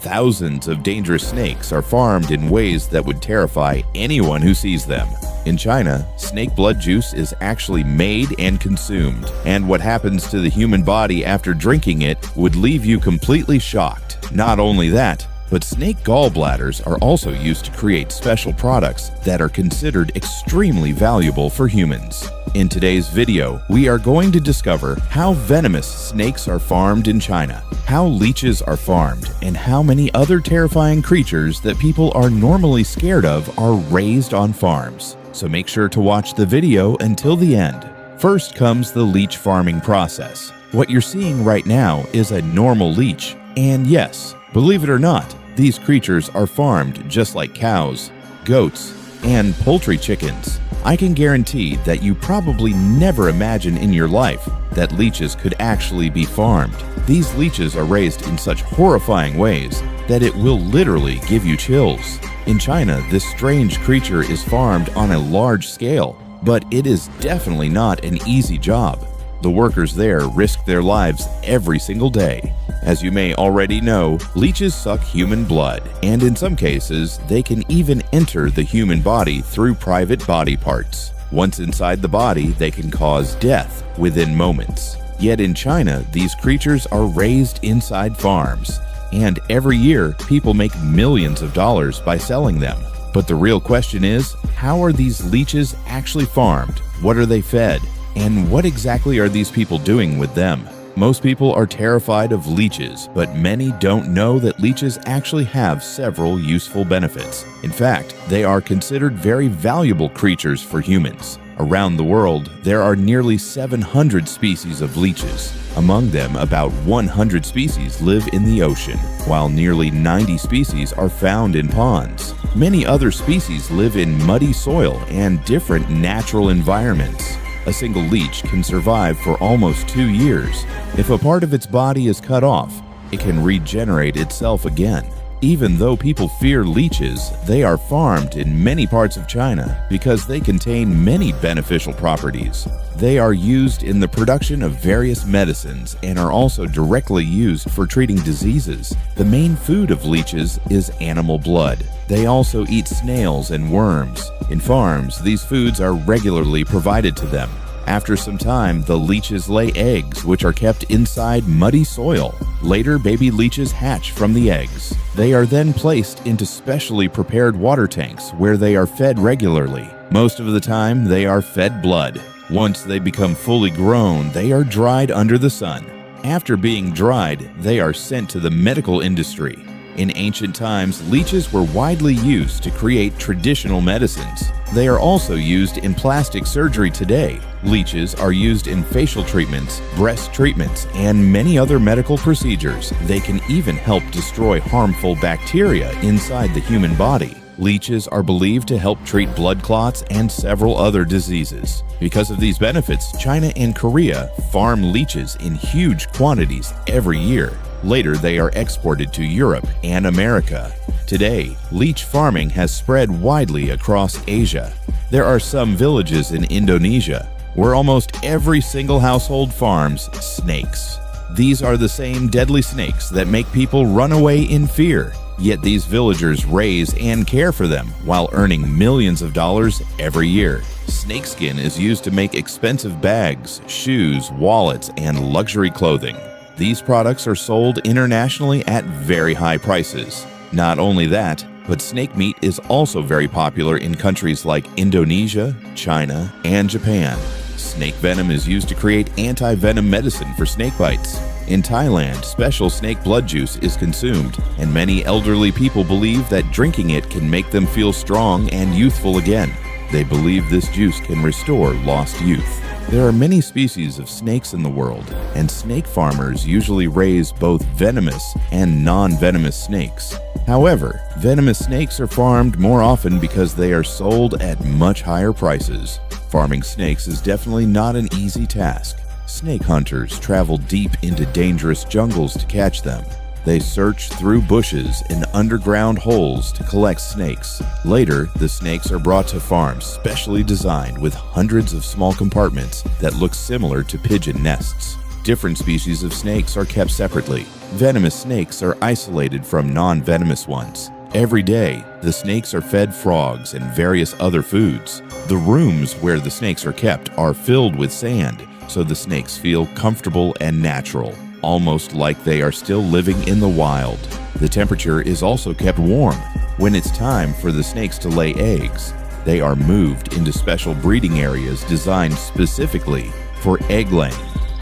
Thousands of dangerous snakes are farmed in ways that would terrify anyone who sees them. In China, snake blood juice is actually made and consumed, and what happens to the human body after drinking it would leave you completely shocked. Not only that, but snake gallbladders are also used to create special products that are considered extremely valuable for humans. In today's video, we are going to discover how venomous snakes are farmed in China, how leeches are farmed, and how many other terrifying creatures that people are normally scared of are raised on farms. So make sure to watch the video until the end. First comes the leech farming process. What you're seeing right now is a normal leech, and yes, believe it or not, these creatures are farmed just like cows, goats, and poultry chickens. I can guarantee that you probably never imagined in your life that leeches could actually be farmed. These leeches are raised in such horrifying ways that it will literally give you chills. In China, this strange creature is farmed on a large scale, but it is definitely not an easy job. The workers there risk their lives every single day. As you may already know, leeches suck human blood, and in some cases, they can even enter the human body through private body parts. Once inside the body, they can cause death within moments. Yet in China, these creatures are raised inside farms, and every year, people make millions of dollars by selling them. But the real question is, how are these leeches actually farmed? What are they fed? And what exactly are these people doing with them? Most people are terrified of leeches, but many don't know that leeches actually have several useful benefits. In fact, they are considered very valuable creatures for humans. Around the world, there are nearly 700 species of leeches. Among them, about 100 species live in the ocean, while nearly 90 species are found in ponds. Many other species live in muddy soil and different natural environments. A single leech can survive for almost 2 years. If a part of its body is cut off, it can regenerate itself again. Even though people fear leeches, they are farmed in many parts of China because they contain many beneficial properties. They are used in the production of various medicines and are also directly used for treating diseases. The main food of leeches is animal blood. They also eat snails and worms. In farms, these foods are regularly provided to them. After some time, the leeches lay eggs, which are kept inside muddy soil. Later, baby leeches hatch from the eggs. They are then placed into specially prepared water tanks where they are fed regularly. Most of the time, they are fed blood. Once they become fully grown, they are dried under the sun. After being dried, they are sent to the medical industry. In ancient times, leeches were widely used to create traditional medicines. They are also used in plastic surgery today. Leeches are used in facial treatments, breast treatments, and many other medical procedures. They can even help destroy harmful bacteria inside the human body. Leeches are believed to help treat blood clots and several other diseases. Because of these benefits, China and Korea farm leeches in huge quantities every year. Later, they are exported to Europe and America. Today, leech farming has spread widely across Asia. There are some villages in Indonesia where almost every single household farms snakes. These are the same deadly snakes that make people run away in fear. Yet these villagers raise and care for them while earning millions of dollars every year. Snakeskin is used to make expensive bags, shoes, wallets, and luxury clothing. These products are sold internationally at very high prices. Not only that, but snake meat is also very popular in countries like Indonesia, China, and Japan. Snake venom is used to create anti-venom medicine for snake bites. In Thailand, special snake blood juice is consumed, and many elderly people believe that drinking it can make them feel strong and youthful again. They believe this juice can restore lost youth. There are many species of snakes in the world, and snake farmers usually raise both venomous and non-venomous snakes. However, venomous snakes are farmed more often because they are sold at much higher prices. Farming snakes is definitely not an easy task. Snake hunters travel deep into dangerous jungles to catch them. They search through bushes and underground holes to collect snakes. Later, the snakes are brought to farms specially designed with hundreds of small compartments that look similar to pigeon nests. different species of snakes are kept separately. Venomous snakes are isolated from non-venomous ones. Every day, the snakes are fed frogs and various other foods. The rooms where the snakes are kept are filled with sand, so the snakes feel comfortable and natural, almost like they are still living in the wild. The temperature is also kept warm. When it's time for the snakes to lay eggs, they are moved into special breeding areas designed specifically for egg laying.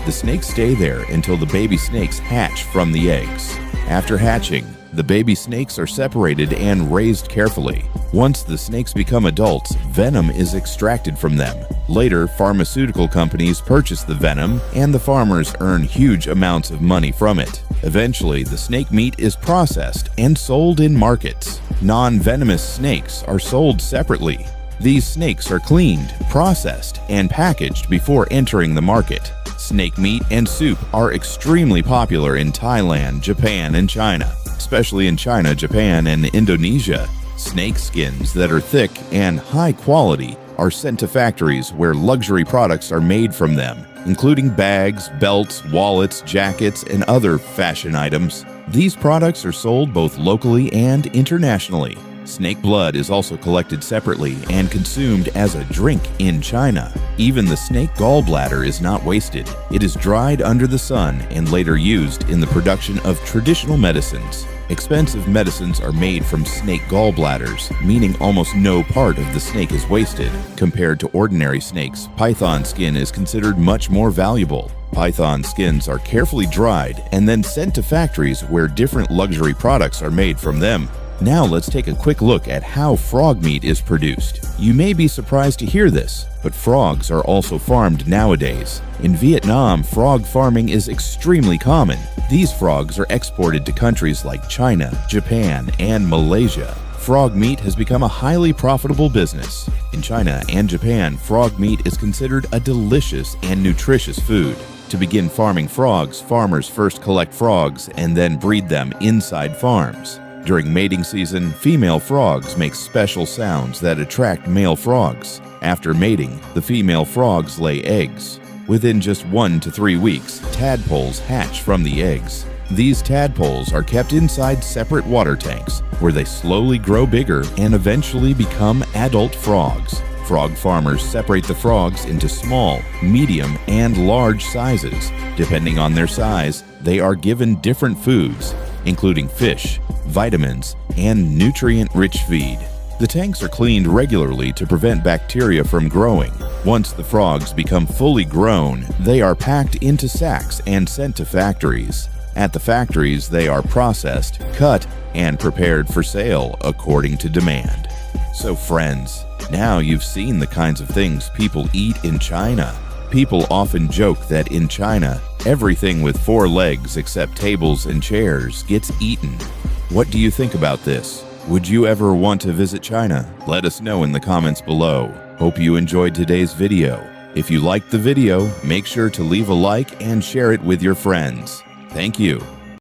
The snakes stay there until the baby snakes hatch from the eggs. After hatching, the baby snakes are separated and raised carefully. Once the snakes become adults, venom is extracted from them. Later, pharmaceutical companies purchase the venom, and the farmers earn huge amounts of money from it. Eventually, the snake meat is processed and sold in markets. Non-venomous snakes are sold separately. These snakes are cleaned, processed, and packaged before entering the market. Snake meat and soup are extremely popular in Thailand, Japan, and China. Especially in China, Japan, and Indonesia, snake skins that are thick and high quality are sent to factories where luxury products are made from them, including bags, belts, wallets, jackets, and other fashion items. These products are sold both locally and internationally. Snake blood is also collected separately and consumed as a drink in China. Even the snake gallbladder is not wasted. It is dried under the sun and later used in the production of traditional medicines. Expensive medicines are made from snake gallbladders, meaning almost no part of the snake is wasted. Compared to ordinary snakes, python skin is considered much more valuable. Python skins are carefully dried and then sent to factories where different luxury products are made from them. Now let's take a quick look at how frog meat is produced. You may be surprised to hear this, but frogs are also farmed nowadays. In Vietnam, frog farming is extremely common. These frogs are exported to countries like China, Japan, and Malaysia. Frog meat has become a highly profitable business. In China and Japan, frog meat is considered a delicious and nutritious food. To begin farming frogs, farmers first collect frogs and then breed them inside farms. During mating season, female frogs make special sounds that attract male frogs. After mating, the female frogs lay eggs. Within just 1 to 3 weeks, tadpoles hatch from the eggs. These tadpoles are kept inside separate water tanks, where they slowly grow bigger and eventually become adult frogs. Frog farmers separate the frogs into small, medium, and large sizes. Depending on their size, they are given different foods, including fish, vitamins, and nutrient-rich feed. The tanks are cleaned regularly to prevent bacteria from growing. Once the frogs become fully grown, they are packed into sacks and sent to factories. At the factories, they are processed, cut, and prepared for sale according to demand. So friends, now you've seen the kinds of things people eat in China. People often joke that in China, everything with 4 legs except tables and chairs gets eaten. What do you think about this? Would you ever want to visit China? Let us know in the comments below. Hope you enjoyed today's video. If you liked the video, make sure to leave a like and share it with your friends. Thank you.